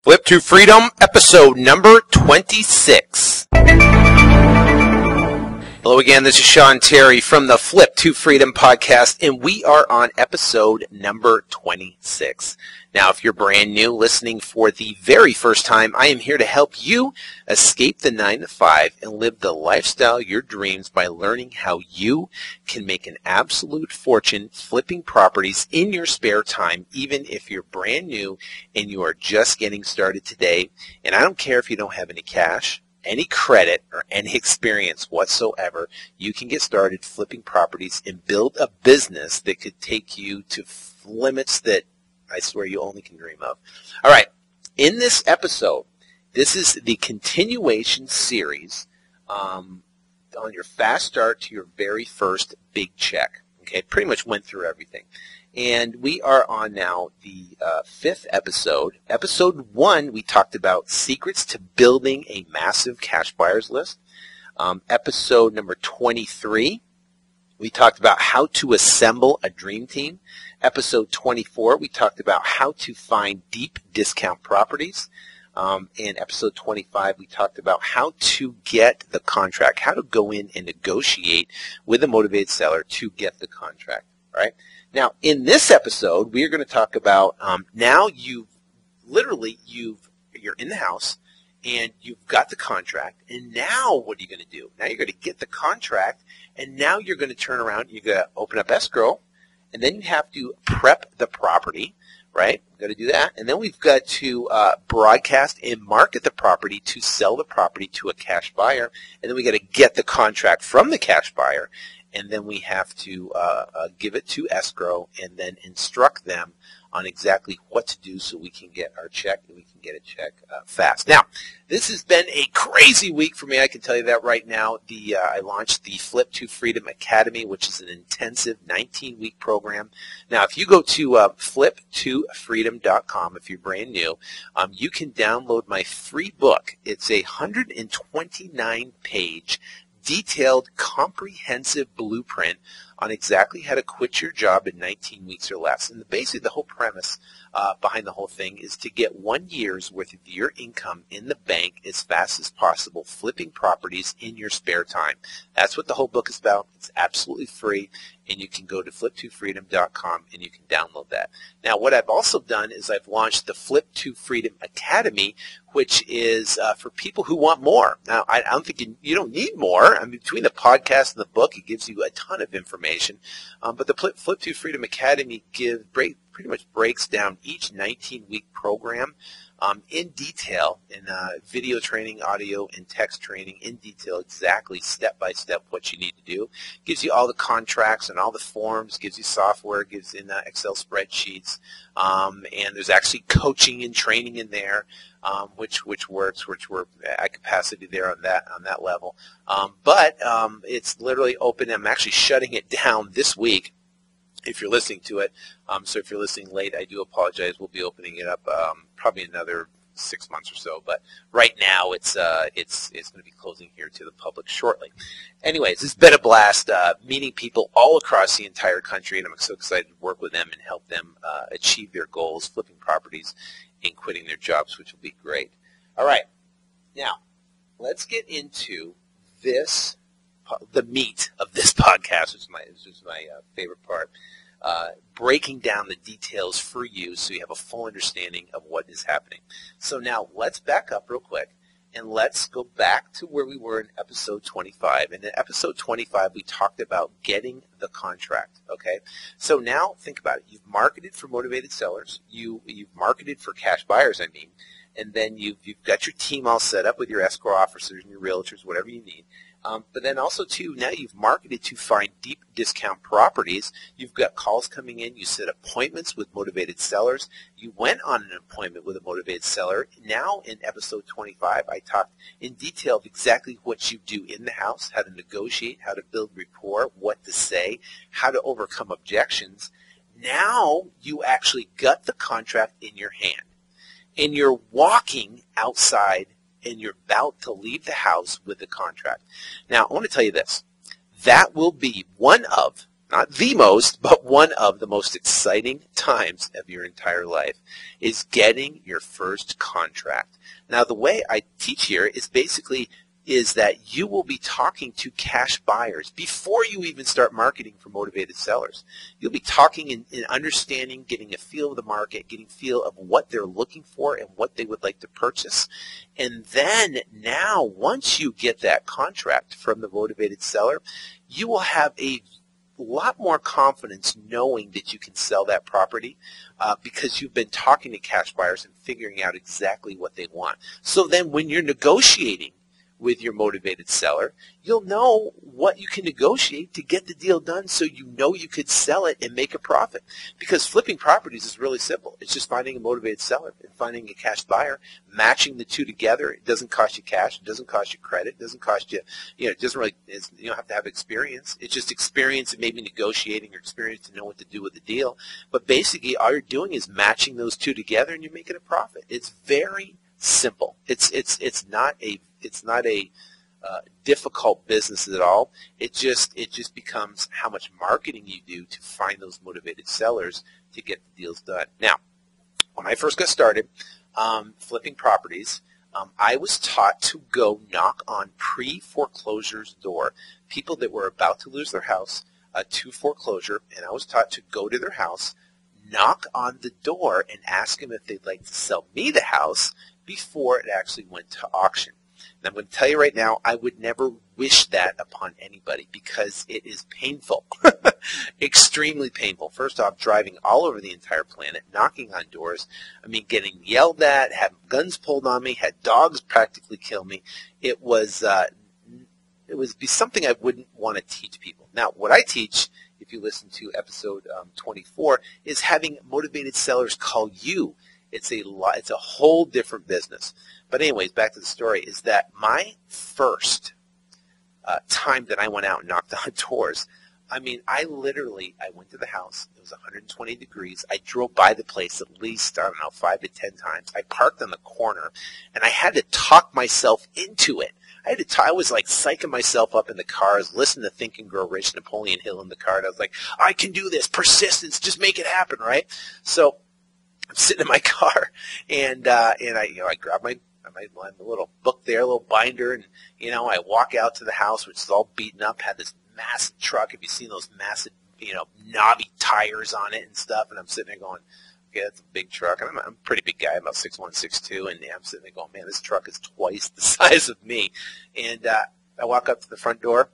Flip to Freedom, episode number 26. Hello again, this is Sean Terry from the Flip to Freedom podcast, and we are on episode number 26. Now, if you're brand new, listening for the very first time, I am here to help you escape the 9-to-5 and live the lifestyle of your dreams by learning how you can make an absolute fortune flipping properties in your spare time, even if you're brand new and you are just getting started today. And I don't care if you don't have any cash, any credit, or any experience whatsoever. You can get started flipping properties and build a business that could take you to limits that I swear you only can dream of. All right, in this episode, this is the continuation series on your fast start to your very first big check. Okay, pretty much went through everything. And we are on now the fifth episode. Episode 1, we talked about secrets to building a massive cash buyers list. Episode number 23, we talked about how to assemble a dream team. Episode 24, we talked about how to find deep discount properties. In episode 25, we talked about how to get the contract, how to go in and negotiate with a motivated seller to get the contract. All right. Now, in this episode, we are going to talk about now you're in the house and you've got the contract, and now what are you going to do? Now you're going to get the contract, and now you're going to turn around, you're going to open up escrow, and then you have to prep the property, right? We've got to do that, and then we've got to broadcast and market the property to sell the property to a cash buyer, and then we got to get the contract from the cash buyer, and then we have to give it to escrow and then instruct them on exactly what to do so we can get our check, and we can get a check fast. Now, this has been a crazy week for me. I can tell you that right now. I launched the Flip to Freedom Academy, which is an intensive 19-week program. Now, if you go to flip2freedom.com, if you're brand new, you can download my free book. It's a 129-page detailed, comprehensive blueprint on exactly how to quit your job in 19 weeks or less. And basically the whole premise behind the whole thing is to get 1 year's worth of your income in the bank as fast as possible, flipping properties in your spare time. That's what the whole book is about. It's absolutely free, and you can go to flip2freedom.com and you can download that. Now, what I've also done is I've launched the Flip to Freedom Academy, which is for people who want more. Now, I don't think you don't need more. I mean, between the podcast and the book, it gives you a ton of information. But the Flip to Freedom Academy pretty much breaks down each 19-week program in detail, in video training, audio, and text training in detail, exactly step-by-step what you need to do. Gives you all the contracts and all the forms, gives you software, gives in Excel spreadsheets, and there's actually coaching and training in there, which works, which we're at capacity there on that level. But it's literally open. I'm actually shutting it down this week, if you're listening to it. So if you're listening late, I do apologize. We'll be opening it up probably another 6 months or so. But right now, it's going to be closing here to the public shortly. Anyways, it's been a blast meeting people all across the entire country, and I'm so excited to work with them and help them achieve their goals, flipping properties and quitting their jobs, which will be great. All right. Now, let's get into the meat of this podcast, which is my favorite part, breaking down the details for you so you have a full understanding of what is happening. So now let's back up real quick, and let's go back to where we were in episode 25. And in episode 25, we talked about getting the contract, okay? So now think about it. You've marketed for motivated sellers. You've marketed for cash buyers, and then you've got your team all set up with your escrow officers and your realtors, whatever you need. But then also, too, now you've marketed to find deep discount properties. You've got calls coming in. You set appointments with motivated sellers. You went on an appointment with a motivated seller. Now in episode 25, I talked in detail of exactly what you do in the house, how to negotiate, how to build rapport, what to say, how to overcome objections. Now you actually got the contract in your hand, and you're walking outside and you're about to leave the house with the contract. Now, I want to tell you this. That will be one of not the most, but one of the most exciting times of your entire life is getting your first contract. Now, the way I teach here is basically that you will be talking to cash buyers before you even start marketing for motivated sellers. You'll be talking and understanding, getting a feel of the market, getting a feel of what they're looking for and what they would like to purchase. And then now, once you get that contract from the motivated seller, you will have a lot more confidence knowing that you can sell that property because you've been talking to cash buyers and figuring out exactly what they want. So then when you're negotiating with your motivated seller, you'll know what you can negotiate to get the deal done so you know you could sell it and make a profit. Because flipping properties is really simple. It's just finding a motivated seller and finding a cash buyer, matching the two together. It doesn't cost you cash. It doesn't cost you credit. It doesn't cost you, it doesn't really, you don't have to have experience. It's just experience and maybe negotiating or experience to know what to do with the deal. But basically all you're doing is matching those two together and you're making a profit. It's very simple. It's not a difficult business at all. It just becomes how much marketing you do to find those motivated sellers to get the deals done. Now, when I first got started flipping properties, I was taught to go knock on pre-foreclosure's door, people that were about to lose their house to foreclosure, and I was taught to go to their house, knock on the door, and ask them if they'd like to sell me the house before it actually went to auction. And I'm going to tell you right now, I would never wish that upon anybody because it is painful, extremely painful. First off, driving all over the entire planet, knocking on doors, getting yelled at, having guns pulled on me, had dogs practically kill me. It would be something I wouldn't want to teach people. Now, what I teach, if you listen to episode 24, is having motivated sellers call you. It's a whole different business. But anyways, back to the story, is that my first time that I went out and knocked on doors, I went to the house. It was 120 degrees. I drove by the place at least, 5 to 10 times. I parked on the corner, and I had to talk myself into it. I was like psyching myself up in the car. I was listening to Think and Grow Rich, Napoleon Hill in the car, and I was like, I can do this. Persistence, just make it happen, right? So I'm sitting in my car, and I grab my little book there, a little binder, and I walk out to the house, which is all beaten up. Had this massive truck. Have you seen those massive, knobby tires on it and stuff? And I'm sitting there going, okay, that's a big truck. And I'm a pretty big guy, about 6'1", 6'2", and I'm sitting there going, man, this truck is twice the size of me. And I walk up to the front door.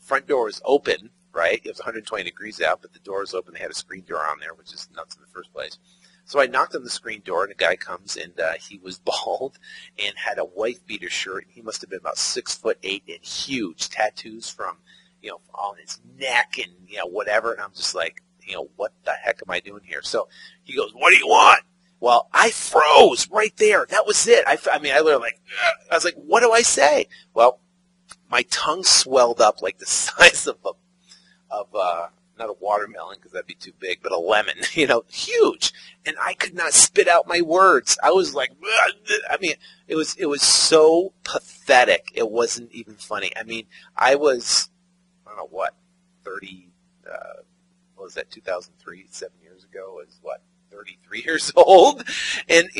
Front door is open, right? It was 120 degrees out, but the door was open. They had a screen door on there, which is nuts in the first place. So I knocked on the screen door, and a guy comes, and he was bald and had a wife beater shirt. He must have been about 6'8" and huge, tattoos from, on his neck and, whatever. And I'm just like, what the heck am I doing here? So he goes, what do you want? Well, I froze right there. That was it. I literally I was like, what do I say? Well, my tongue swelled up like the size of not a watermelon because that'd be too big, but a lemon, huge. And I could not spit out my words. I was like, it was so pathetic. It wasn't even funny. I was, what was that, 2003, 7 years ago, I was 33 years old. And,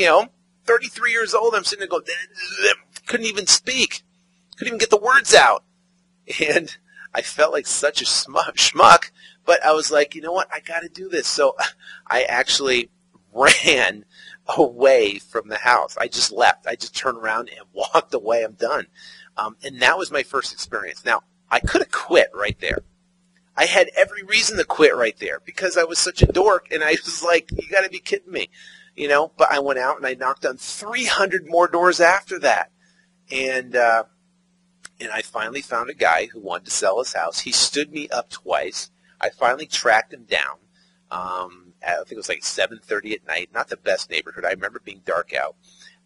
33 years old, I'm sitting there going, couldn't even speak. Couldn't even get the words out. And I felt like such a schmuck, but I was like, you know what, I got to do this. So I actually ran away from the house. I just left. I just turned around and walked away. I'm done. And that was my first experience. Now, I could have quit right there. I had every reason to quit right there because I was such a dork, and I was like, you got to be kidding me. But I went out and I knocked on 300 more doors after that. And I finally found a guy who wanted to sell his house. He stood me up twice. I finally tracked him down. I think it was like 7:30 at night. Not the best neighborhood. I remember being dark out.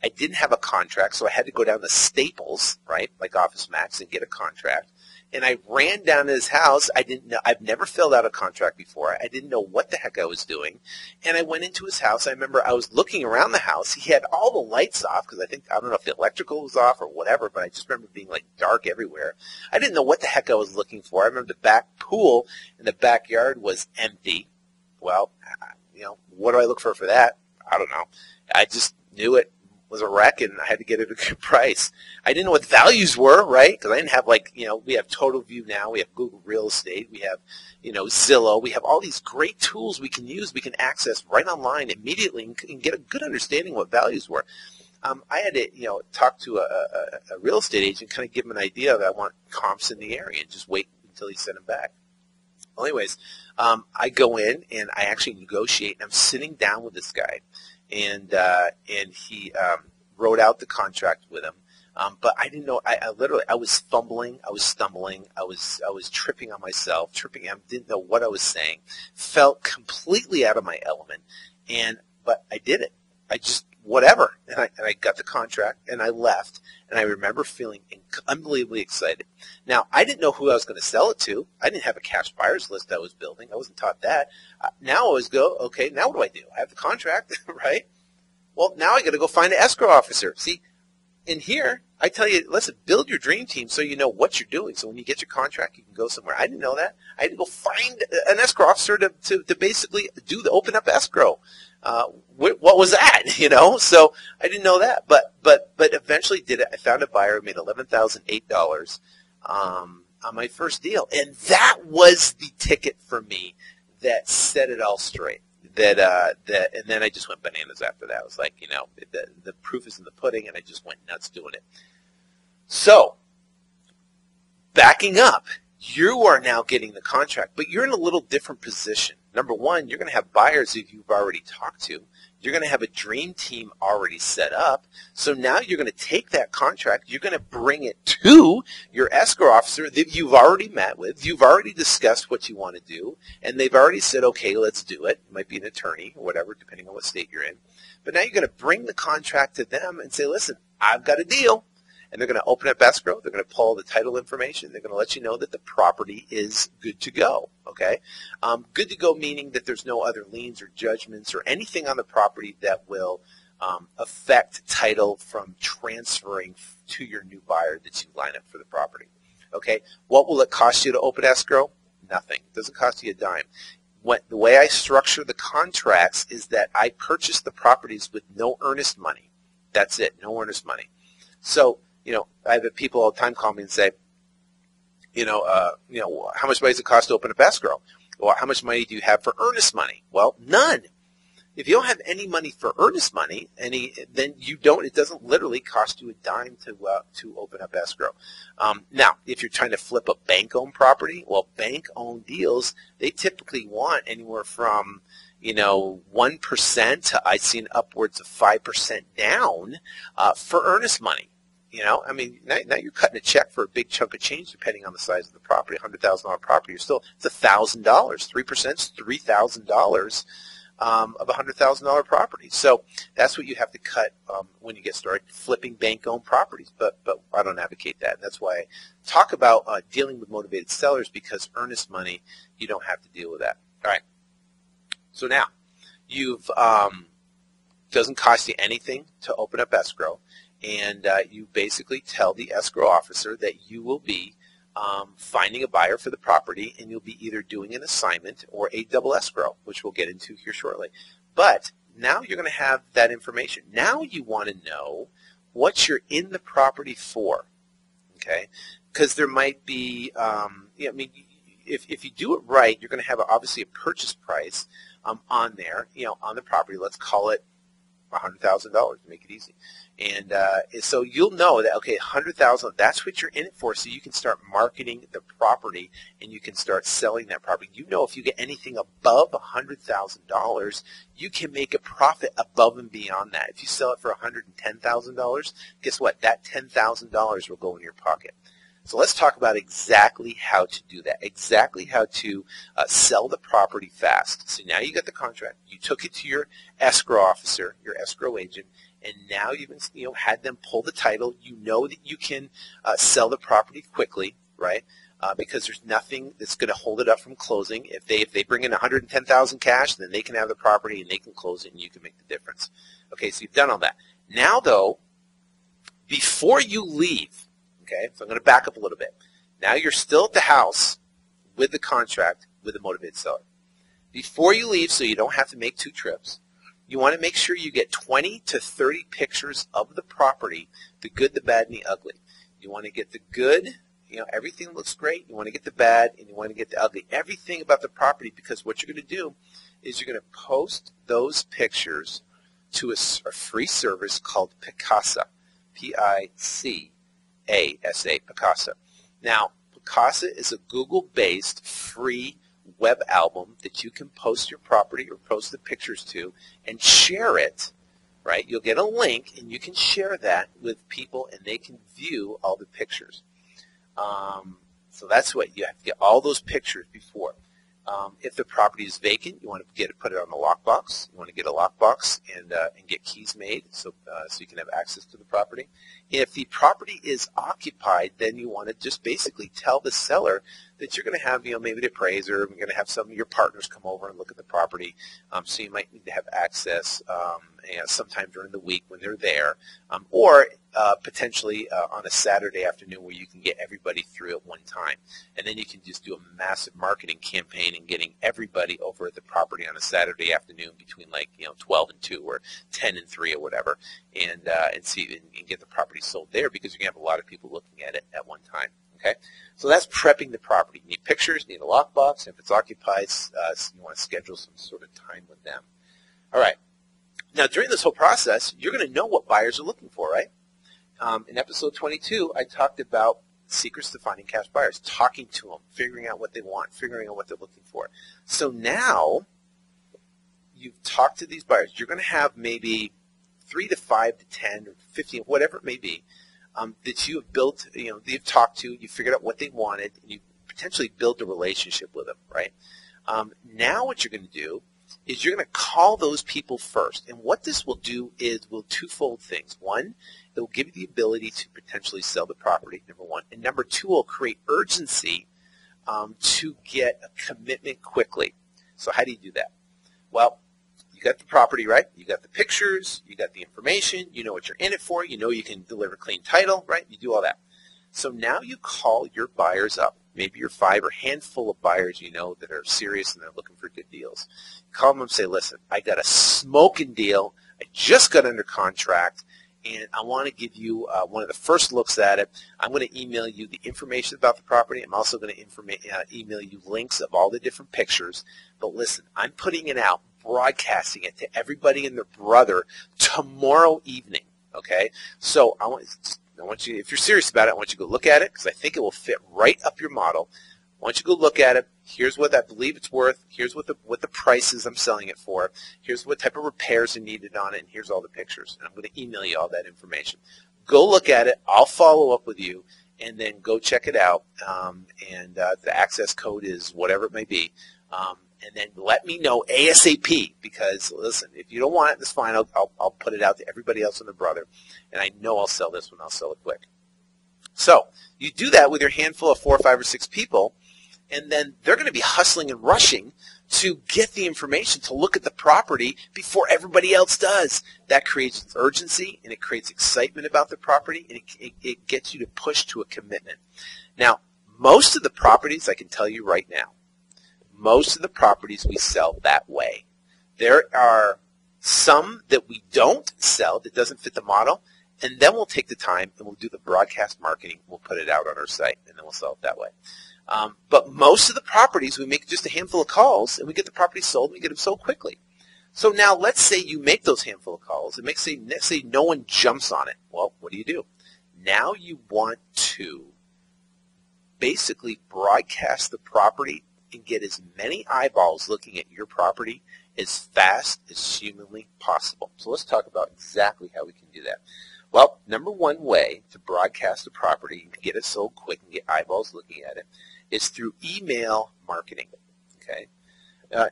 I didn't have a contract, so I had to go down to Staples, right, like Office Max, and get a contract. And I ran down to his house. I didn't know. I've never filled out a contract before. I didn't know what the heck I was doing. And I went into his house. I remember I was looking around the house. He had all the lights off because I don't know if the electrical was off or whatever, but I just remember being like dark everywhere. I didn't know what the heck I was looking for. I remember the back pool in the backyard was empty. Well, what do I look for that? I don't know. I just knew it was a wreck, and I had to get it at a good price. I didn't know what the values were, right? Because I didn't have we have Total View now, we have Google Real Estate, we have, Zillow, we have all these great tools we can use, we can access right online immediately and get a good understanding of what values were. I had to, talk to a real estate agent, kind of give him an idea that I want comps in the area and just wait until he sent them back. Well, anyways, I go in and I actually negotiate. I'm sitting down with this guy, and he wrote out the contract with him. But I didn't know. I was fumbling. I was stumbling. I was tripping on myself. I didn't know what I was saying. Felt completely out of my element. But I did it. I just whatever. And I got the contract and I left. And I remember feeling unbelievably excited. Now, I didn't know who I was going to sell it to. I didn't have a cash buyers list I was building. I wasn't taught that. Now I always go, okay, now what do? I have the contract, right? Well, now I got to go find an escrow officer. See, in here, I tell you, listen, build your dream team so you know what you're doing. So when you get your contract, you can go somewhere. I didn't know that. I had to go find an escrow officer to basically open up escrow. What was that? So I didn't know that, but eventually did it. I found a buyer who made $11,008 on my first deal, and that was the ticket for me that set it all straight. And then I just went bananas after that. I was like, the proof is in the pudding, and I just went nuts doing it. So, backing up, you are now getting the contract, but you're in a little different position. Number one, you're going to have buyers who you've already talked to. You're going to have a dream team already set up. So now you're going to take that contract, you're going to bring it to your escrow officer that you've already met with. You've already discussed what you want to do, and they've already said, okay, let's do it. It might be an attorney or whatever, depending on what state you're in. But now you're going to bring the contract to them and say, listen, I've got a deal. And they're going to open up escrow. They're going to pull the title information. They're going to let you know that the property is good to go. Okay, good to go meaning that there's no other liens or judgments or anything on the property that will affect title from transferring to your new buyer that you line up for the property. Okay, what will it cost you to open escrow? Nothing. It doesn't cost you a dime. The way I structure the contracts is that I purchase the properties with no earnest money. That's it, no earnest money. So, I have people all the time call me and say, how much money does it cost to open up escrow? Well, how much money do you have for earnest money? Well, none. If you don't have any money for earnest money, then you don't. It doesn't literally cost you a dime to open up escrow. Now, if you're trying to flip a bank-owned property, well, bank-owned deals, they typically want anywhere from 1% to I've seen upwards of 5% down for earnest money. Now you're cutting a check for a big chunk of change depending on the size of the property. $100,000 property, it's $1,000. 3% is $3,000 of a $100,000 property. So that's what you have to cut when you get started flipping bank-owned properties. But I don't advocate that. That's why I talk about dealing with motivated sellers, because earnest money, you don't have to deal with that. All right. So now you've doesn't cost you anything to open up escrow. And you basically tell the escrow officer that you will be finding a buyer for the property, and you'll be either doing an assignment or a double escrow, which we'll get into here shortly. But now you're going to have that information. Now you want to know what you're in the property for, okay? Because there might be, if you do it right, you're going to have obviously a purchase price on there, on the property. Let's call it $100,000 to make it easy. And so you'll know that, okay, $100,000, that's what you're in it for, so you can start marketing the property and you can start selling that property. If you get anything above $100,000, you can make a profit above and beyond that. If you sell it for $110,000, guess what? That $10,000 will go in your pocket. So let's talk about exactly how to do that, exactly how to sell the property fast. So now you got the contract, you took it to your escrow officer, your escrow agent, and now you've had them pull the title. You know that you can sell the property quickly, right? because there's nothing that's going to hold it up from closing. If they bring in $110,000 cash, then they can have the property and they can close it and you can make the difference. Okay, so you've done all that. Now, though, before you leave, okay, so I'm going to back up a little bit. Now you're still at the house with the contract with the motivated seller. Before you leave, so you don't have to make 2 trips, you want to make sure you get 20 to 30 pictures of the property, the good, the bad, and the ugly. You want to get the good, everything looks great. You want to get the bad, and you want to get the ugly. Everything about the property, because what you're going to do is you're going to post those pictures to a free service called Picasa, P-I-C-A-S-A, Picasa. Now, Picasa is a Google-based free web album that you can post your property or post the pictures to and share it, right? You'll get a link, and you can share that with people, and they can view all the pictures. So that's what you have to get, all those pictures before. If the property is vacant, you want to put it on the lockbox. You want to get a lockbox and get keys made so you can have access to the property. If the property is occupied, then you want to just basically tell the seller that you're going to have, maybe the appraiser, you're going to have some of your partners come over and look at the property. So you might need to have access sometime during the week when they're there, or potentially on a Saturday afternoon where you can get everybody through at one time. And then you can just do a massive marketing campaign and getting everybody over at the property on a Saturday afternoon between 12 and 2 or 10 and 3 or whatever, and get the property sold there, because you're going to have a lot of people looking at it at one time. Okay, so that's prepping the property. You need pictures, you need a lockbox. If it's occupied, you want to schedule some sort of time with them. All right. Now, during this whole process, you're going to know what buyers are looking for, right? In episode 22, I talked about secrets to finding cash buyers, talking to them, figuring out what they want, figuring out what they're looking for. So now you've talked to these buyers. You're going to have maybe 3 to 5 to 10 or 15, whatever it may be, that you have built, you've talked to, you figured out what they wanted, and you potentially build a relationship with them, right? Now what you're going to do is you're going to call those people first. And what this will do is will twofold things. One, it will give you the ability to potentially sell the property, number one. And number two, it will create urgency to get a commitment quickly. So how do you do that? Well, you got the property, right? You got the pictures, you got the information, you know what you're in it for, you know you can deliver clean title, right? You do all that. So now you call your buyers up, maybe your 5 or handful of buyers you know that are serious and they're looking for good deals. Call them and say, listen, I got a smoking deal. I just got under contract, and I want to give you one of the first looks at it. I'm going to email you the information about the property. I'm also going to email you links of all the different pictures. But listen, I'm putting it out, broadcasting it to everybody and their brother tomorrow evening, okay? So I want you, if you're serious about it, I want you to go look at it because I think it will fit right up your model. I want you to go look at it. Here's what I believe it's worth. Here's what the price is I'm selling it for. Here's what type of repairs are needed on it, and here's all the pictures. And I'm going to email you all that information. Go look at it. I'll follow up with you, and then go check it out. The access code is whatever it may be. And then let me know ASAP, because, listen, if you don't want it, that's fine. I'll put it out to everybody else and their brother, and I know I'll sell this one. I'll sell it quick. So you do that with your handful of 4 or 5 or 6 people, and then they're going to be hustling and rushing to get the information, to look at the property before everybody else does. That creates urgency, and it creates excitement about the property, and it gets you to push to a commitment. Now, most of the properties, I can tell you right now, most of the properties we sell that way. There are some that we don't sell that doesn't fit the model, and then we'll take the time and we'll do the broadcast marketing. We'll put it out on our site, and then we'll sell it that way. But most of the properties, we make just a handful of calls, and we get the property sold, and we get them sold quickly. So now let's say you make those handful of calls, and let's say no one jumps on it. Well, what do? Now you want to basically broadcast the property and get as many eyeballs looking at your property as fast as humanly possible. So let's talk about exactly how we can do that. Well, number one way to broadcast a property and get it sold quick and get eyeballs looking at it is through email marketing. Okay.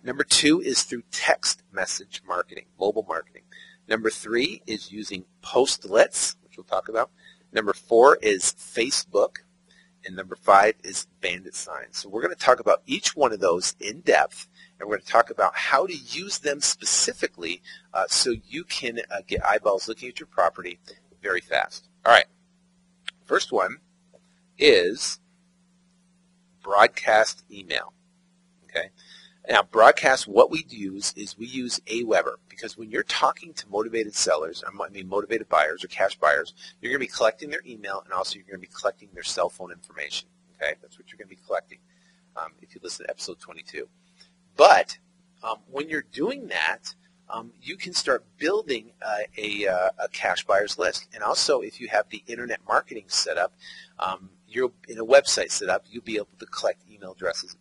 Number 2 is through text message marketing, mobile marketing. Number 3 is using postlets, which we'll talk about. Number 4 is Facebook. And number 5 is bandit signs. So we're going to talk about each one of those in depth, and we're going to talk about how to use them specifically so you can get eyeballs looking at your property very fast. All right. First one is broadcast email. Okay. Now, broadcast, what we use is we use AWeber, because when you're talking to motivated sellers, I mean motivated buyers or cash buyers, you're going to be collecting their email, and also you're going to be collecting their cell phone information. Okay, that's what you're going to be collecting if you listen to episode 22. But when you're doing that, you can start building a cash buyers list. And also, if you have the internet marketing set up, you're in a website set up, you'll be able to collect email addresses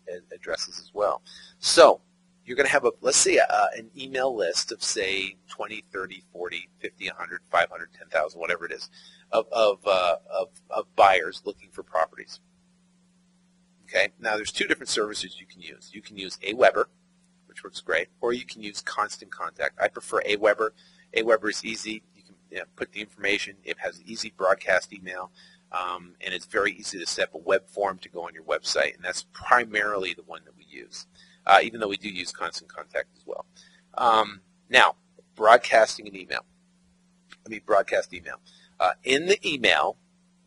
as well. So you're going to have, let's say, an email list of, say, 20, 30, 40, 50, 100, 500, 10,000, whatever it is, of buyers looking for properties. Okay. Now, there's 2 different services you can use. You can use AWeber, which works great, or you can use Constant Contact. I prefer AWeber. AWeber is easy. You can put the information. It has easy broadcast email. And it's very easy to set up a web form to go on your website, and that's primarily the one that we use, even though we do use Constant Contact as well. Now, broadcast email. In the email,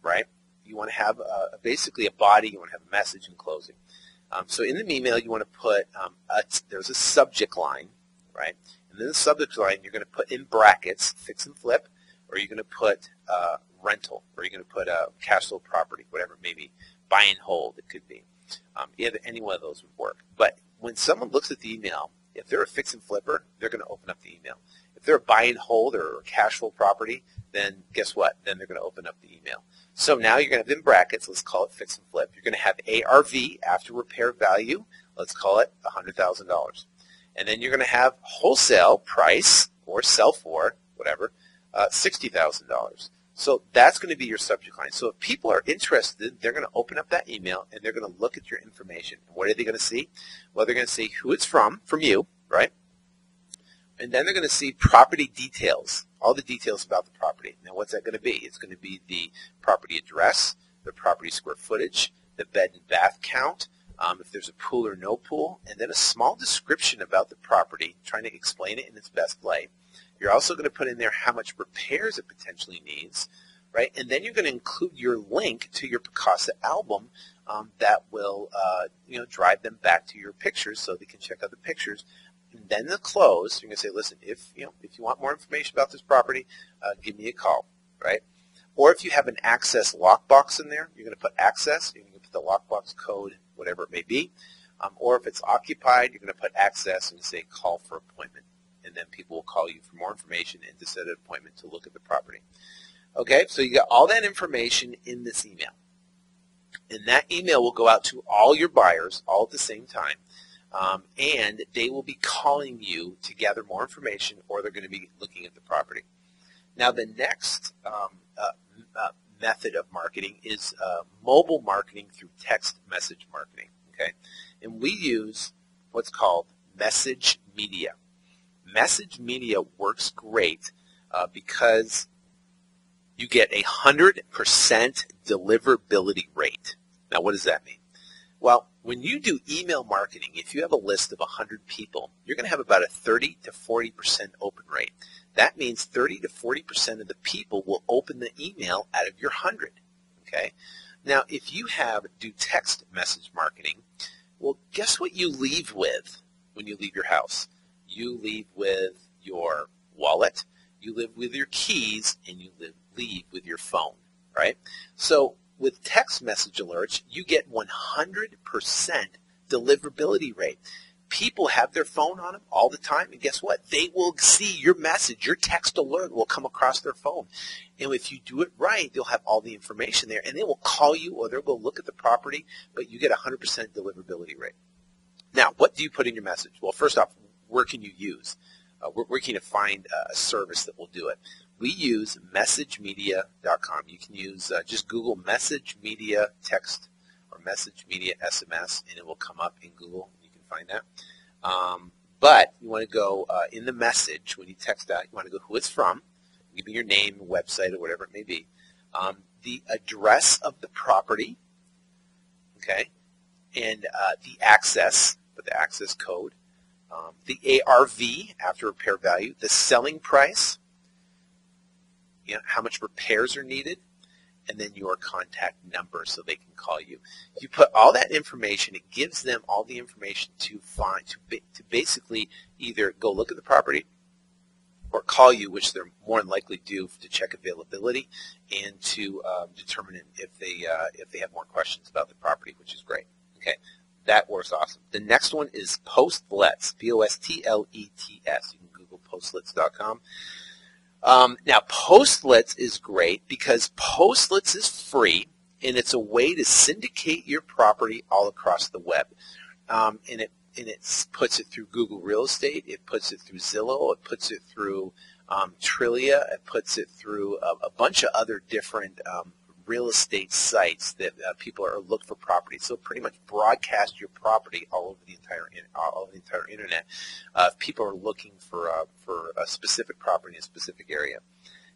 right, you want to have basically a body, you want to have a message and closing. So in the email, you want to put, there's a subject line, right, and then the subject line you're going to put in brackets, fix and flip, or you're going to put rental, or you're going to put a cash flow property, whatever it may be, buy and hold, it could be. Any one of those would work. But when someone looks at the email, if they're a fix and flipper, they're going to open up the email. If they're a buy and hold or a cash flow property, then guess what? Then they're going to open up the email. So now you're going to have in brackets, let's call it fix and flip. You're going to have ARV, after repair value, let's call it $100,000. And then you're going to have wholesale price, or sell for, whatever, $60,000. So that's going to be your subject line. So if people are interested, they're going to open up that email, and they're going to look at your information. What are they going to see? Well, they're going to see who it's from you, right? And then they're going to see property details, all the details about the property. Now, what's that going to be? It's going to be the property address, the property square footage, the bed and bath count, if there's a pool or no pool, and then a small description about the property, trying to explain it in its best light. You're also going to put in there how much repairs it potentially needs, right? And then you're going to include your link to your Picasa album that will, drive them back to your pictures so they can check out the pictures. And then the close, you're going to say, listen, if you want more information about this property, give me a call, right? Or if you have an access lockbox in there, you're going to put access. You're going to put the lockbox code, whatever it may be. Or if it's occupied, you're going to put access and say call for appointment. And then people will call you for more information and to set an appointment to look at the property. Okay, so you got all that information in this email. And that email will go out to all your buyers all at the same time. And they will be calling you to gather more information, or they're going to be looking at the property. Now, the next method of marketing is mobile marketing through text message marketing. Okay, and we use what's called message media. Message media works great because you get 100% deliverability rate. Now, what does that mean? Well, when you do email marketing, if you have a list of 100 people, you're going to have about a 30 to 40% open rate. That means 30 to 40% of the people will open the email out of your 100. Okay? Now, if you do text message marketing, well, guess what you leave with when you leave your house? You leave with your wallet, you live with your keys, and you leave with your phone, right? So with text message alerts, you get 100% deliverability rate. People have their phone on them all the time, and guess what? They will see your message, your text alert will come across their phone. And if you do it right, they'll have all the information there, and they will call you or they'll go look at the property, but you get 100% deliverability rate. Now, what do you put in your message? Well, first off, where can you use? Where can you find a service that will do it? We use messagemedia.com. You can use, just Google message media text or message media SMS, and it will come up in Google. You can find that. But you want to go in the message, when you text out, you want to go who it's from, give me your name, website, or whatever it may be, the address of the property, okay, and the access, with the access code, the ARV, after repair value, the selling price, how much repairs are needed, and then your contact number so they can call you. You put all that information, it gives them all the information to basically either go look at the property or call you, which they're more than likely do to check availability and to determine if they have more questions about the property, which is great. Okay, that works awesome. The next one is Postlets, Postlets. You can Google postlets.com. Now, Postlets is great because Postlets is free, and it's a way to syndicate your property all across the web. And it puts it through Google Real Estate, it puts it through Zillow, it puts it through Trillia, it puts it through a bunch of other different real estate sites that people are looking for property. So pretty much broadcast your property all over the entire internet. If people are looking for a specific property in a specific area.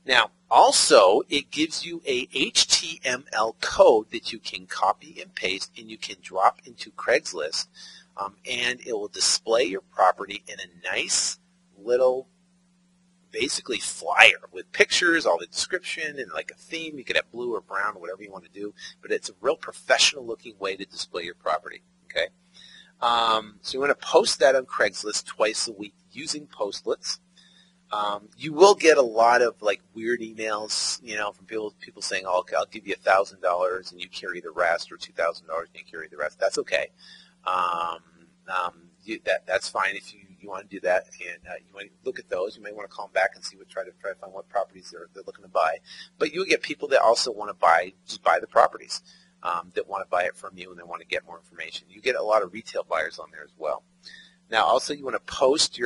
Now, also, it gives you a HTML code that you can copy and paste, and you can drop into Craigslist, and it will display your property in a nice little, basically, flyer with pictures, all the description, and like a theme. You could have blue or brown or whatever you want to do, but it's a real professional-looking way to display your property. Okay, so you want to post that on Craigslist twice a week using Postlets. You will get a lot of like weird emails, from people saying, "Oh, okay, I'll give you $1,000 and you carry the rest," or $2,000 and you carry the rest. That's okay. That's fine if you want to do that, and you might look at those. You may want to call them back and see try to find what properties they're looking to buy. But you'll get people that also want to just buy the properties, that want to buy it from you and they want to get more information. You get a lot of retail buyers on there as well. Now, also you want to post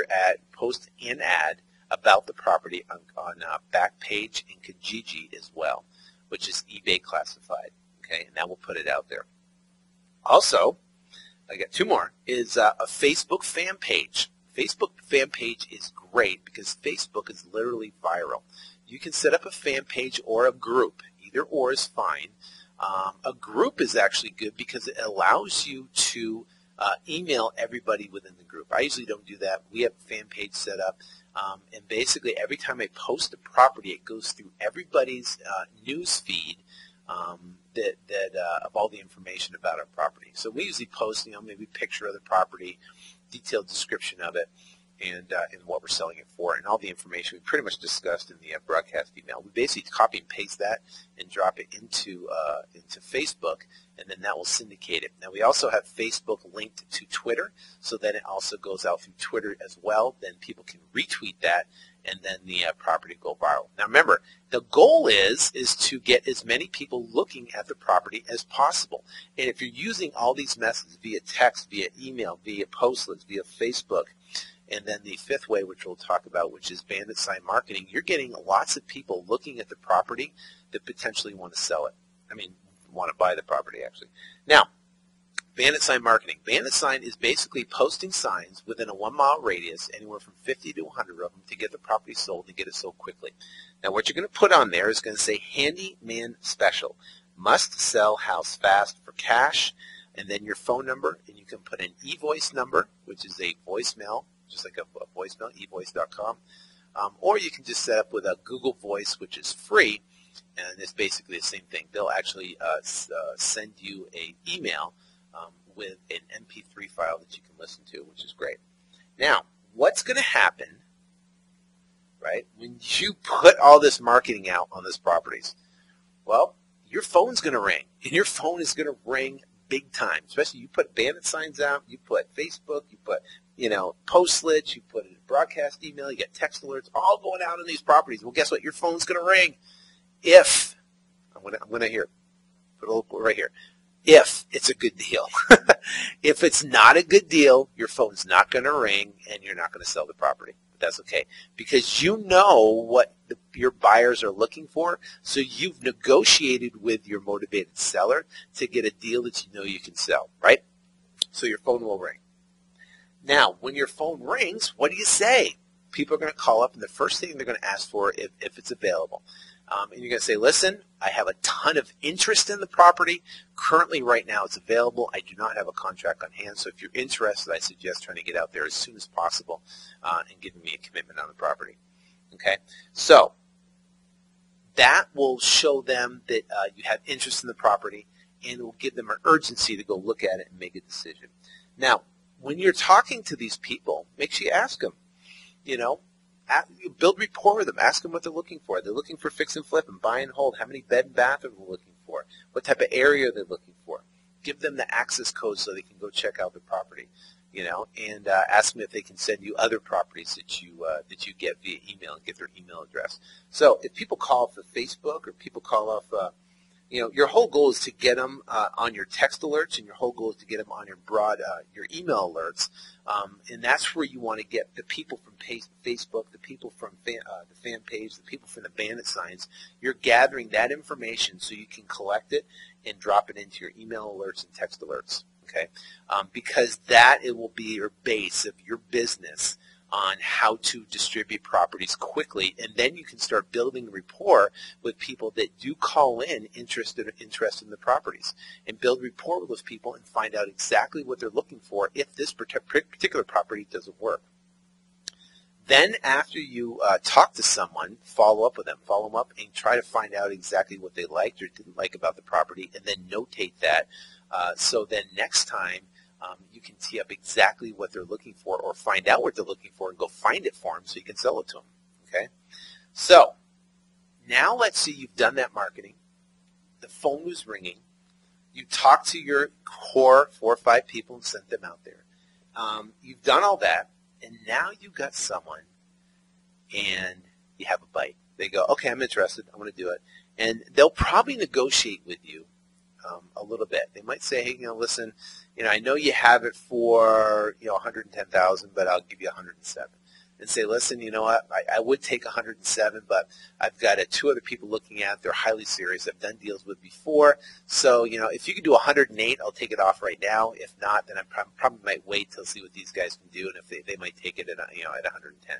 an ad about the property on Backpage and Kijiji as well, which is eBay classified. Okay, and that will put it out there. Also, I got two more, is a Facebook fan page. Facebook fan page is great because Facebook is literally viral. You can set up a fan page or a group. Either or is fine. A group is actually good because it allows you to email everybody within the group. I usually don't do that. We have a fan page set up, and basically every time I post a property, it goes through everybody's news feed of all the information about our property. So we usually post, maybe a picture of the property, detailed description of it, and what we're selling it for, and all the information we pretty much discussed in the broadcast email. We basically copy and paste that and drop it into Facebook, and then that will syndicate it. Now, we also have Facebook linked to Twitter, so then it also goes out through Twitter as well. Then people can retweet that, and then the property go viral. Now, remember, the goal is to get as many people looking at the property as possible. And if you're using all these methods via text, via email, via Postlets, via Facebook, and then the fifth way, which we'll talk about, which is bandit sign marketing, you're getting lots of people looking at the property that potentially want to sell it. Want to buy the property, actually. Now, bandit sign marketing. Bandit sign is basically posting signs within a 1-mile radius, anywhere from 50 to 100 of them, to get the property sold and get it sold quickly. Now, what you're going to put on there is going to say handyman special. Must sell house fast for cash, and then your phone number, and you can put an e-voice number, which is a voicemail, just like a voicemail, evoice.com, or you can just set up with a Google Voice, which is free, and it's basically the same thing. They'll actually send you an email with an MP3 file that you can listen to, which is great. Now, what's going to happen, right, when you put all this marketing out on these properties? Well, your phone's going to ring, and your phone is going to ring big time. Especially you put bandit signs out, you put Facebook, you put Postlets, you put a broadcast email, you get text alerts, all going out on these properties. Well, guess what? Your phone's going to ring if I'm going to put a little right here. If it's a good deal. If it's not a good deal, your phone's not going to ring, and you're not going to sell the property. But that's okay, because you know what your buyers are looking for, so you've negotiated with your motivated seller to get a deal that you know you can sell, right? So your phone will ring. Now, when your phone rings, what do you say? People are going to call up, and the first thing they're going to ask for if it's available. And you're going to say, listen, I have a ton of interest in the property. Currently, right now, it's available. I do not have a contract on hand. So if you're interested, I suggest trying to get out there as soon as possible and giving me a commitment on the property. Okay, so that will show them that you have interest in the property, and it will give them an urgency to go look at it and make a decision. Now, when you're talking to these people, make sure you ask them, build rapport with them. Ask them what they're looking for. They're looking for fix and flip and buy and hold. How many bed and bath are they looking for? What type of area are they looking for? Give them the access code so they can go check out the property, and ask them if they can send you other properties that you get via email and get their email address. So if people call off of Facebook or people call off, your whole goal is to get them on your text alerts, and your whole goal is to get them on your email alerts. And that's where you want to get the people from Facebook, the people from the fan page, the people from the bandit signs. You're gathering that information so you can collect it and drop it into your email alerts and text alerts. Okay, because it will be your base of your business on how to distribute properties quickly, and then you can start building rapport with people that do call in interested in the properties, and build rapport with those people and find out exactly what they're looking for if this particular property doesn't work. Then after you talk to someone, follow up with them, follow them up and try to find out exactly what they liked or didn't like about the property, and then notate that so then next time you can tee up exactly what they're looking for, or find out what they're looking for and go find it for them so you can sell it to them. Okay? So now let's say you've done that marketing. The phone was ringing. You talked to your core 4 or 5 people and sent them out there. You've done all that, and now you've got someone and you have a bite. They go, okay, I'm interested. I want to do it. And they'll probably negotiate with you a little bit. They might say, hey, listen, I know you have it for, $110,000, but I'll give you $107,000. And say, listen, you know what, I would take $107,000, but I've got 2 other people looking at it. They're highly serious. I've done deals with before. So, if you can do $108,000, I'll take it off right now. If not, then I probably might wait till see what these guys can do, and if they might take it at, at $110,000.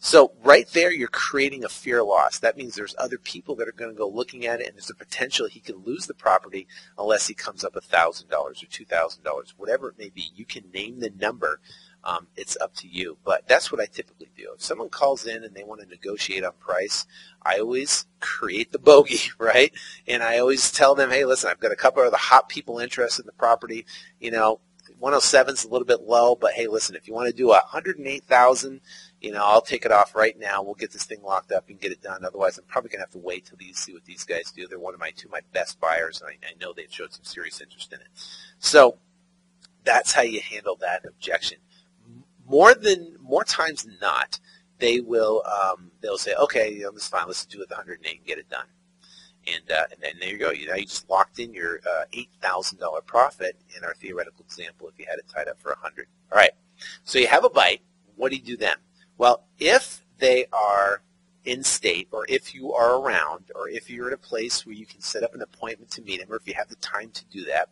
So right there, you're creating a fear loss. That means there's other people that are going to go looking at it, and there's a potential he could lose the property unless he comes up $1,000 or $2,000, whatever it may be. You can name the number. It's up to you. But that's what I typically do. If someone calls in and they want to negotiate on price, I always create the bogey, right? And I always tell them, hey, listen, I've got a couple of the hot people interested in the property. 107 is a little bit low, but hey, listen, if you want to do $108,000, I'll take it off right now. We'll get this thing locked up and get it done. Otherwise, I'm probably going to have to wait till see what these guys do. They're one of my best buyers, and I know they've showed some serious interest in it. So that's how you handle that objection. More times than not, they'll say, okay, this is fine. Let's do it the $108 and get it done. And then there you go. Now you just locked in your $8,000 profit in our theoretical example if you had it tied up for $100. All right. So you have a bite. What do you do then? Well, if they are in state, or if you are around, or if you're at a place where you can set up an appointment to meet them, or if you have the time to do that,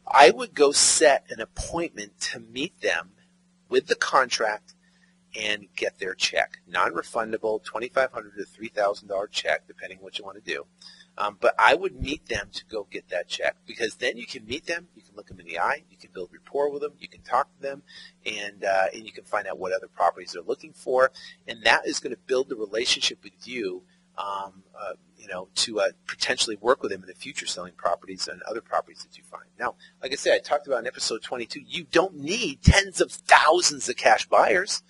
I would go set an appointment to meet them with the contract and get their check. Non-refundable, $2,500 to $3,000 check, depending on what you want to do. But I would meet them to go get that check, because then you can meet them, you can look them in the eye, you can build rapport with them, you can talk to them, and you can find out what other properties they're looking for, and that is going to build the relationship with you, to potentially work with them in the future selling properties and other properties that you find. Now, like I said, I talked about in episode 22, you don't need tens of thousands of cash buyers.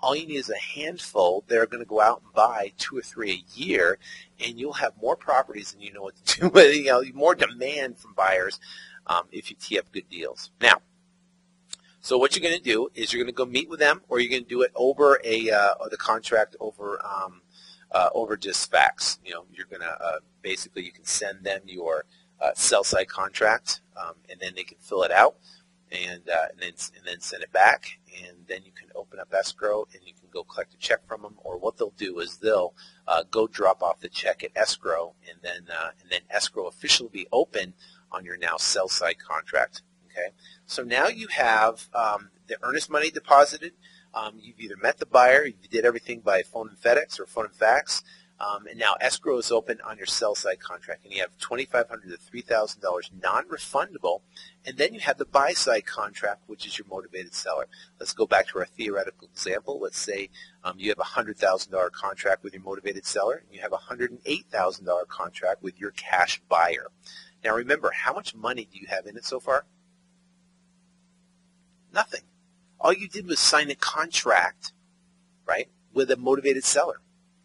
All you need is a handful. They're going to go out and buy 2 or 3 a year, and you'll have more properties than you know what to do with. More demand from buyers if you tee up good deals. Now, so what you're going to do is you're going to go meet with them, or you're going to do it over the contract over just fax. You're going to basically, you can send them your sell side contract, and then they can fill it out. And then send it back, and then you can open up escrow, and you can go collect a check from them. Or what they'll do is they'll go drop off the check at escrow, and then escrow officially be open on your now sell side contract. Okay, so now you have the earnest money deposited. You've either met the buyer, you did everything by phone and FedEx or phone and fax. And now escrow is open on your sell side contract, and you have $2,500 to $3,000 non-refundable, and then you have the buy side contract, which is your motivated seller. Let's go back to our theoretical example. Let's say you have a $100,000 contract with your motivated seller, and you have a $108,000 contract with your cash buyer. Now remember, how much money do you have in it so far? Nothing. All you did was sign a contract, right, with a motivated seller.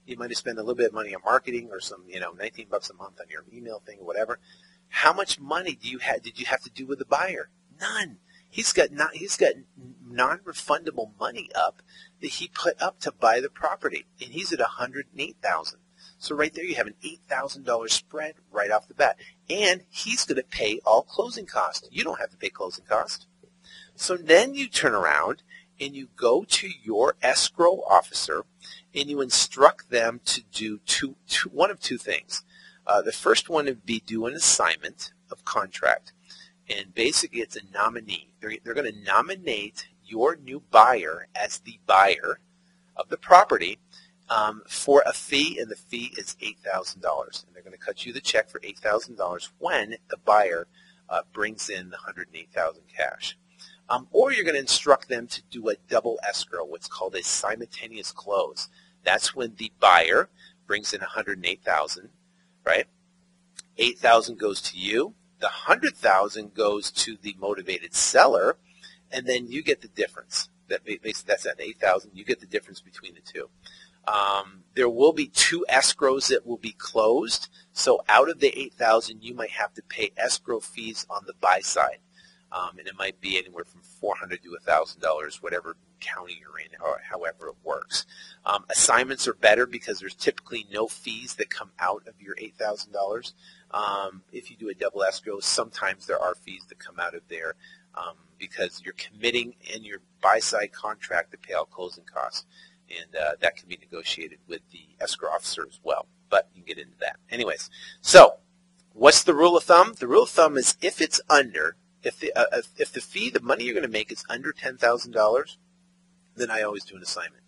You might have spent a little bit of money on marketing or some, $19 a month on your email thing or whatever. How much money did you have to do with the buyer? None. He's got non-refundable money up that he put up to buy the property, and he's at $108,000. So right there you have an $8,000 spread right off the bat, and he's going to pay all closing costs. You don't have to pay closing costs. So then you turn around and you go to your escrow officer and you instruct them to do one of two things. The first one would be do an assignment of contract. And basically it's a nominee. They're going to nominate your new buyer as the buyer of the property for a fee, and the fee is $8,000. And they're going to cut you the check for $8,000 when the buyer brings in the $108,000 cash. Or you're going to instruct them to do a double escrow, what's called a simultaneous close. That's when the buyer brings in $108,000, right? $8,000 goes to you. The $100,000 goes to the motivated seller, and then you get the difference. That's at $8,000. You get the difference between the two. There will be two escrows that will be closed. So out of the $8,000, you might have to pay escrow fees on the buy side. And it might be anywhere from $400 to $1,000, whatever county you're in, or however it works. Assignments are better because there's typically no fees that come out of your $8,000. If you do a double escrow, sometimes there are fees that come out of there because you're committing in your buy-side contract to pay all closing costs, and that can be negotiated with the escrow officer as well. But you can get into that. Anyways, so what's the rule of thumb? The rule of thumb is if it's under If the fee, the money you're going to make is under $10,000, then I always do an assignment.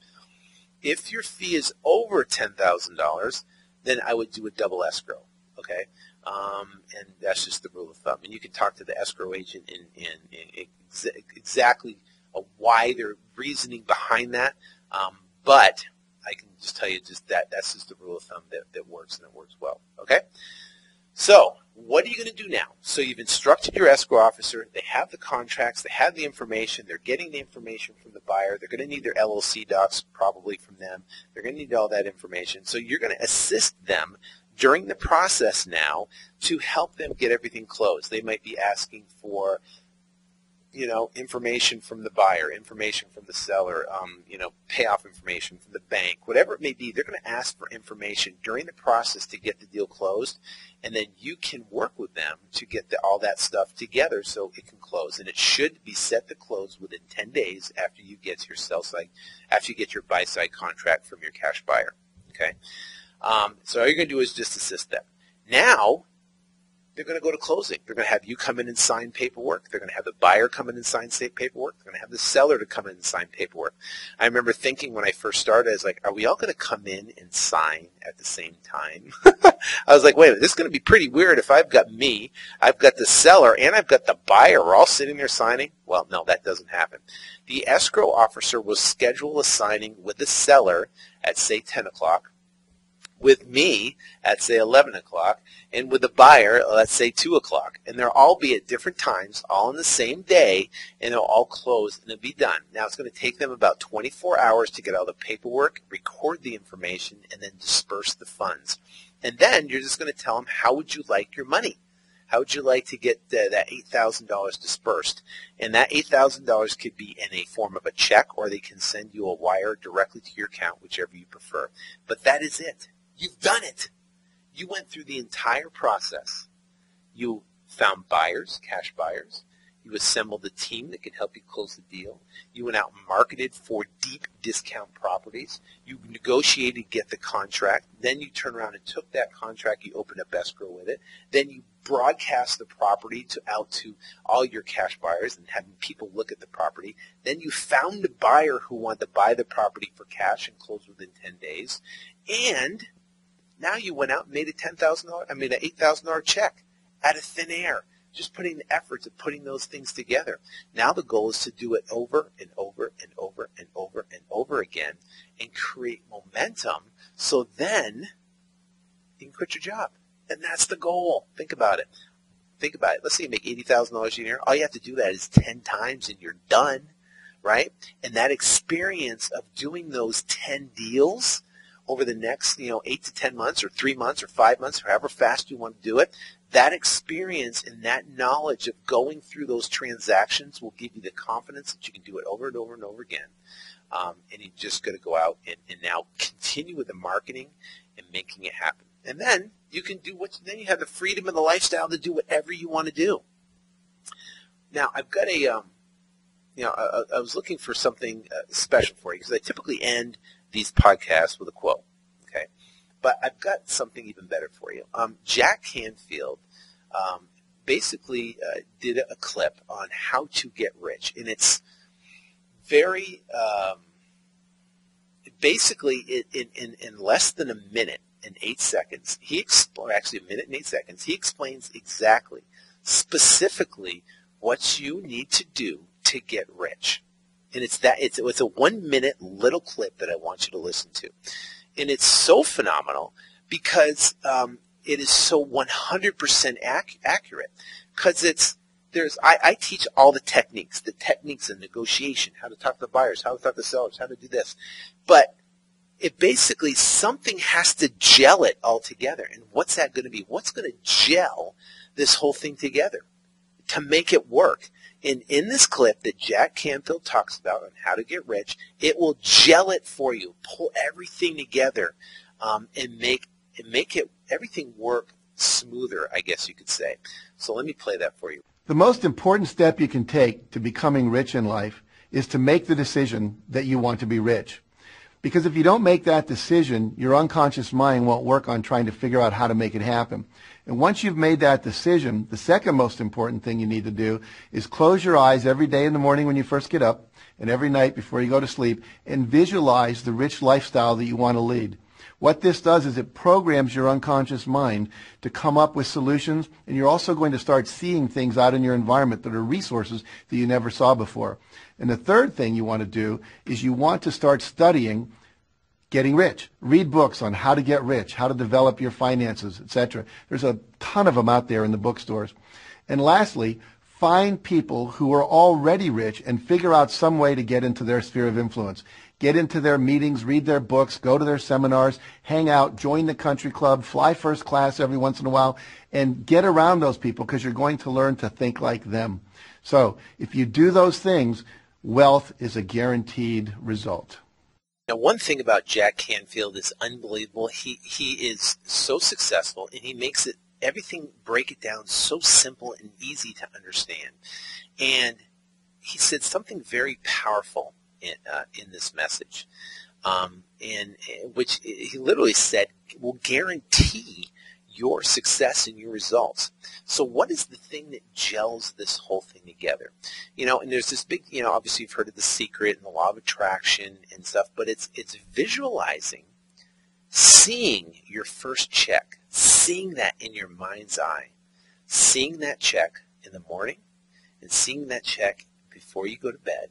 If your fee is over $10,000, then I would do a double escrow, okay? And that's just the rule of thumb. And you can talk to the escrow agent in exactly why their reasoning behind that, but I can just tell you just that's just the rule of thumb that works, and it works well, okay? So what are you going to do now? So you've instructed your escrow officer. They have the contracts. They have the information. They're getting the information from the buyer. They're going to need their LLC docs probably from them. They're going to need all that information. So you're going to assist them during the process now to help them get everything closed. They might be asking for, information from the buyer, information from the seller, payoff information from the bank, whatever it may be. They're going to ask for information during the process to get the deal closed, and then you can work with them to get all that stuff together so it can close. And it should be set to close within 10 days after you get your after you get your buy-side contract from your cash buyer. Okay, so all you're going to do is just assist them. Now, they're going to go to closing. They're going to have you come in and sign paperwork. They're going to have the buyer come in and sign paperwork. They're going to have the seller to come in and sign paperwork. I remember thinking when I first started, I was like, are we all going to come in and sign at the same time? I was like, wait a minute, this is going to be pretty weird if I've got me, I've got the seller, and I've got the buyer. We're all sitting there signing. Well, no, that doesn't happen. The escrow officer will schedule a signing with the seller at, say, 10 o'clock. With me at, say, 11 o'clock, and with the buyer, let's say, 2 o'clock. And they'll all be at different times, all on the same day, and they'll all close, and it'll be done. Now, it's going to take them about 24 hours to get all the paperwork, record the information, and then disperse the funds. And then you're just going to tell them, how would you like your money? How would you like to get that $8,000 dispersed? And that $8,000 could be in a form of a check, or they can send you a wire directly to your account, whichever you prefer. But that is it. You've done it. You went through the entire process. You found buyers, cash buyers. You assembled a team that could help you close the deal. You went out and marketed for deep discount properties. You negotiated to get the contract. Then you turned around and took that contract. You opened up escrow with it. Then you broadcast the property out to all your cash buyers and having people look at the property. Then you found a buyer who wanted to buy the property for cash and close within 10 days. And Now you went out and made a an $8,000 check out of thin air. Just putting the effort of putting those things together. Now the goal is to do it over and over and over and over and over again and create momentum so then you can quit your job. And that's the goal. Think about it. Think about it. Let's say you make $80,000 a year. All you have to do that is 10 times and you're done, right? And that experience of doing those 10 deals over the next, 8 to 10 months or 3 months or 5 months, however fast you want to do it, that experience and that knowledge of going through those transactions will give you the confidence that you can do it over and over and over again. And you just got to go out and now continue with the marketing and making it happen. And then you can do then you have the freedom and the lifestyle to do whatever you want to do. Now, I've got I was looking for something special for you because I typically end these podcasts with a quote, okay? But I've got something even better for you. Jack Canfield basically did a clip on how to get rich, and it's very basically in less than a minute and 8 seconds. Actually a minute and 8 seconds. He explains exactly, specifically, what you need to do to get rich. And it's a 1 minute little clip that I want you to listen to. And it's so phenomenal because it is so 100% accurate. Because I teach all the techniques of negotiation, how to talk to the buyers, how to talk to the sellers, how to do this. But it basically, something has to gel it all together. And what's that going to be? What's going to gel this whole thing together to make it work? And in this clip that Jack Canfield talks about on how to get rich, it will gel it for you, pull everything together, and make everything work smoother, I guess you could say. So let me play that for you. The most important step you can take to becoming rich in life is to make the decision that you want to be rich. Because if you don't make that decision, your unconscious mind won't work on trying to figure out how to make it happen. And once you've made that decision, the second most important thing you need to do is close your eyes every day in the morning when you first get up and every night before you go to sleep and visualize the rich lifestyle that you want to lead. What this does is it programs your unconscious mind to come up with solutions, and you're also going to start seeing things out in your environment that are resources that you never saw before. And the third thing you want to do is you want to start studying getting rich. Read books on how to get rich, how to develop your finances, etc. There's a ton of them out there in the bookstores. And lastly, find people who are already rich and figure out some way to get into their sphere of influence. Get into their meetings, read their books, go to their seminars, hang out, join the country club, fly first class every once in a while, and get around those people because you're going to learn to think like them. So if you do those things, wealth is a guaranteed result. Now, one thing about Jack Canfield is unbelievable. He is so successful, and he makes everything break it down so simple and easy to understand. And he said something very powerful in this message, and which he literally said will guarantee your success and your results. So what is the thing that gels this whole thing together? And there's this big, obviously you've heard of The Secret and the Law of Attraction and stuff, but it's visualizing, seeing your first check, seeing that in your mind's eye, seeing that check in the morning and seeing that check before you go to bed.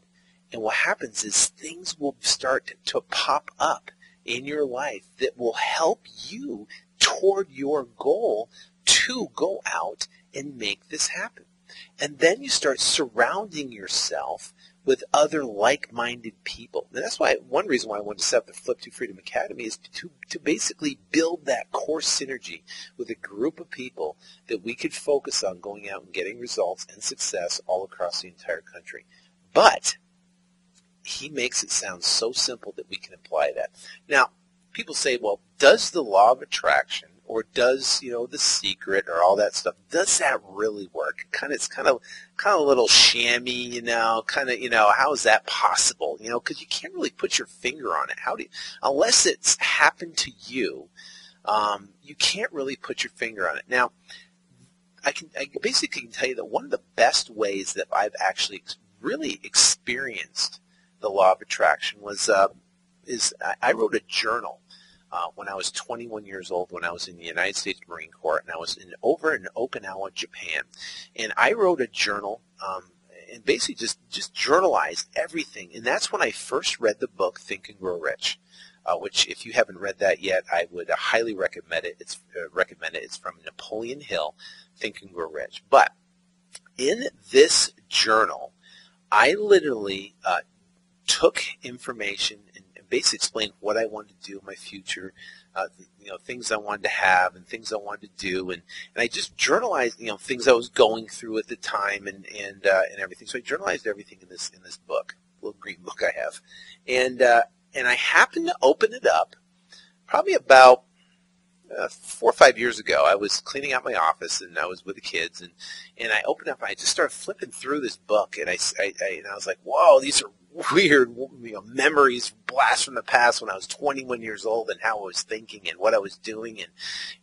And what happens is things will start to pop up in your life that will help you toward your goal to go out and make this happen. And then you start surrounding yourself with other like-minded people. And that's why one reason why I wanted to set up the Flip to Freedom Academy is to basically build that core synergy with a group of people that we could focus on going out and getting results and success all across the entire country. But he makes it sound so simple that we can apply that. Now, people say, well, does the law of attraction or does, The Secret or all that stuff, does that really work? It's kind of a little shammy, how is that possible? Because you can't really put your finger on it. Unless it's happened to you, you can't really put your finger on it. Now, I basically can tell you that one of the best ways that I've actually really experienced the law of attraction was I wrote a journal when I was 21 years old, when I was in the United States Marine Corps, and I was over in Okinawa, Japan. And I wrote a journal and basically just journalized everything. And that's when I first read the book Think and Grow Rich, which if you haven't read that yet, I would highly recommend it. It's from Napoleon Hill, Think and Grow Rich. But in this journal, I literally took information and basically explained what I wanted to do in my future, things I wanted to have and things I wanted to do, and I just journalized, things I was going through at the time and everything. So I journalized everything in this book, little green book I have, and I happened to open it up probably about 4 or 5 years ago. I was cleaning out my office and I was with the kids, and I opened up and I just started flipping through this book, and I was like, whoa, these are weird memories, blasts from the past when I was 21 years old and how I was thinking and what I was doing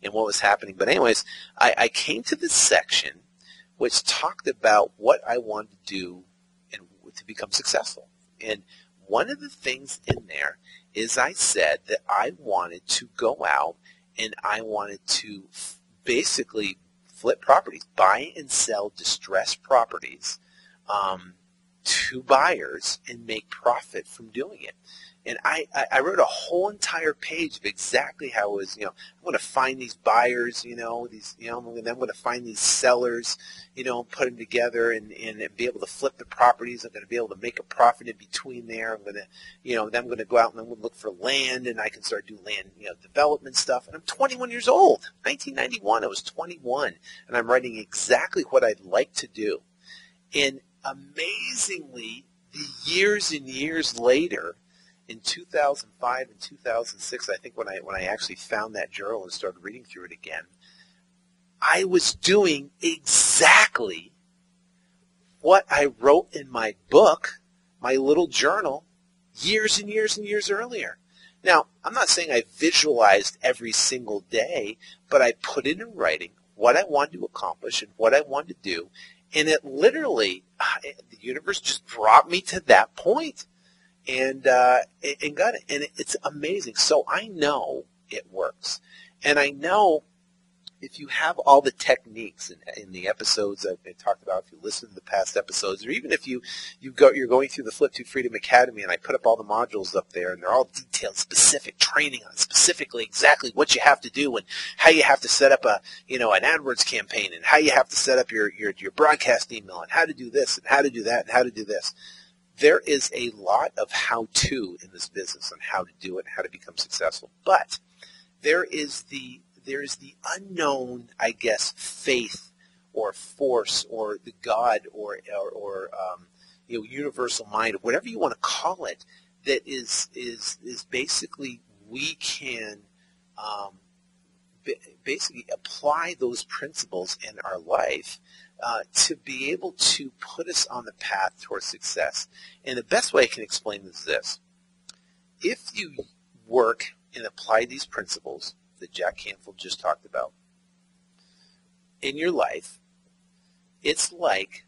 and what was happening. But anyways, I came to this section which talked about what I wanted to do and to become successful. And one of the things in there is I said that I wanted to go out and I wanted to basically flip properties, buy and sell distressed properties to buyers and make profit from doing it. And I wrote a whole entire page of exactly how it was, I'm going to find these buyers, and then I'm going to find these sellers, put them together and be able to flip the properties. I'm going to be able to make a profit in between there. I'm going to, then I'm going to go out and I'm going to look for land, and I can start doing land, development stuff. And I'm 21 years old. 1991, I was 21, and I'm writing exactly what I'd like to do. And amazingly, the years and years later, in 2005 and 2006, I think when I actually found that journal and started reading through it again, I was doing exactly what I wrote in my book, my little journal, years and years and years earlier. Now, I'm not saying I visualized every single day, but I put it in writing what I wanted to accomplish and what I wanted to do, and it literally, the universe just brought me to that point. And got it. And it's amazing. So I know it works. And I know if you have all the techniques in the episodes I've talked about, if you listen to the past episodes, or even if you're going through the Flip to Freedom Academy, and I put up all the modules up there, and they're all detailed, specific training on specifically exactly what you have to do and how you have to set up an AdWords campaign, and how you have to set up your broadcast email, and how to do this and how to do that and how to do this. There is a lot of how-to in this business on how to do it and how to become successful. But there is the unknown, I guess, faith or force or the God or universal mind, or whatever you want to call it, that is basically we can basically apply those principles in our life to be able to put us on the path towards success. And the best way I can explain this is this. If you work and apply these principles that Jack Canfield just talked about in your life, it's like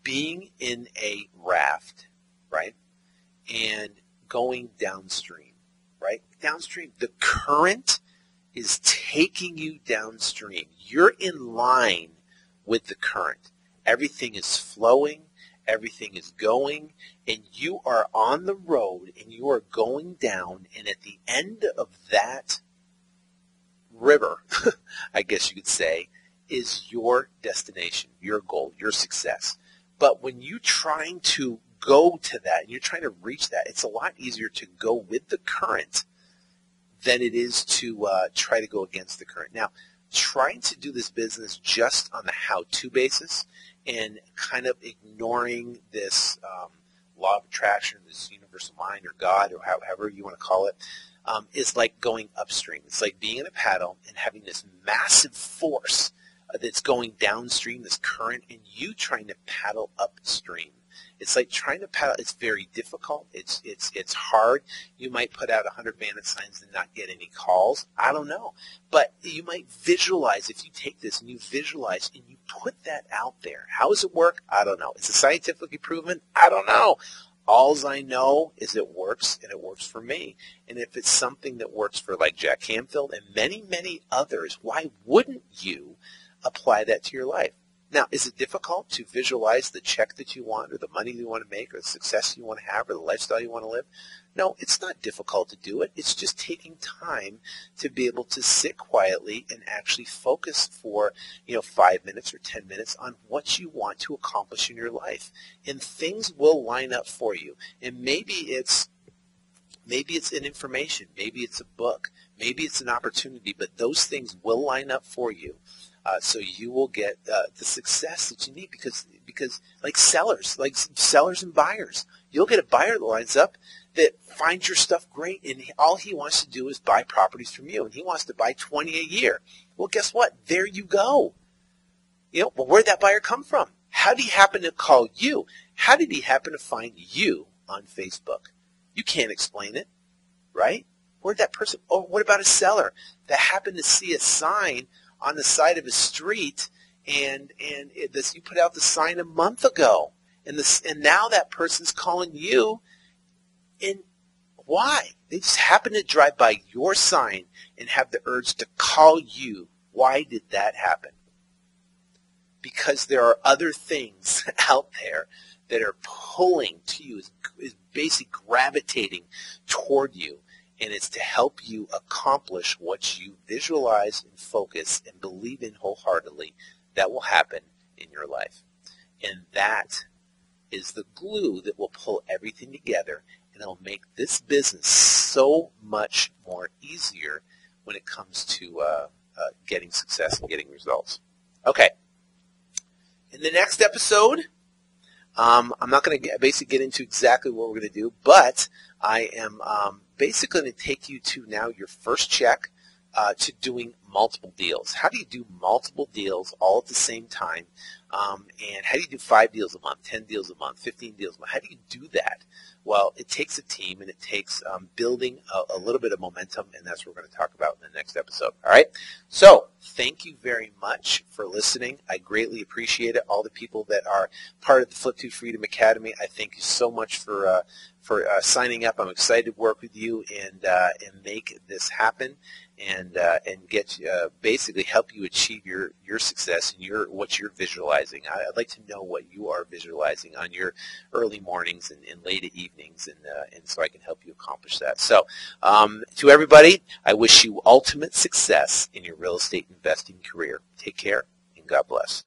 being in a raft, right, and going downstream, right? Downstream, the current is taking you downstream. You're in line with the current. Everything is flowing, everything is going, and you are on the road and you are going down, and at the end of that river, I guess you could say, is your destination, your goal, your success. But when you're trying to go to that and you're trying to reach that, it's a lot easier to go with the current than it is to try to go against the current. Now, trying to do this business just on the how-to basis and kind of ignoring this law of attraction, this universal mind or God or however you want to call it, is like going upstream. It's like being in a paddle and having this massive force that's going downstream, this current, and you trying to paddle upstream. It's like trying to paddle. It's very difficult. It's hard. You might put out 100 bandit signs and not get any calls. I don't know. But you might visualize, if you take this and you visualize and you put that out there. How does it work? I don't know. Is it scientifically proven? I don't know. Alls I know is it works, and it works for me. And if it's something that works for like Jack Canfield and many, many others, why wouldn't you apply that to your life? Now, is it difficult to visualize the check that you want or the money you want to make or the success you want to have or the lifestyle you want to live? No, it's not difficult to do it. It's just taking time to be able to sit quietly and actually focus for 5 minutes or 10 minutes on what you want to accomplish in your life. And things will line up for you. And maybe it's an information, maybe it's a book, maybe it's an opportunity, but those things will line up for you. So you will get the success that you need because like sellers and buyers, you'll get a buyer that lines up that finds your stuff great, and all he wants to do is buy properties from you, and he wants to buy 20 a year. Well, guess what? There you go. Well, where'd that buyer come from? How did he happen to call you? How did he happen to find you on Facebook? You can't explain it, right? Where'd that person? Oh, what about a seller that happened to see a sign on the side of a street, and you put out the sign a month ago, and now that person's calling you, and why? They just happen to drive by your sign and have the urge to call you. Why did that happen? Because there are other things out there that are pulling to you, is basically gravitating toward you. And it's to help you accomplish what you visualize and focus and believe in wholeheartedly that will happen in your life. And that is the glue that will pull everything together, and it'll make this business so much more easier when it comes to getting success and getting results. Okay. In the next episode, I'm not going to basically get into exactly what we're going to do, but I am basically going to take you to now your first check to doing multiple deals. How do you do multiple deals all at the same time? And how do you do 5 deals a month, 10 deals a month, 15 deals a month? How do you do that? Well, it takes a team, and it takes building a little bit of momentum, and that's what we're going to talk about in the next episode. All right? So thank you very much for listening. I greatly appreciate it. All the people that are part of the Flip to Freedom Academy, I thank you so much for signing up. I'm excited to work with you and make this happen and get basically help you achieve your success and what you're visualizing. I'd like to know what you are visualizing on your early mornings and late evenings, and so I can help you accomplish that. So to everybody, I wish you ultimate success in your real estate investing career. Take care, and God bless.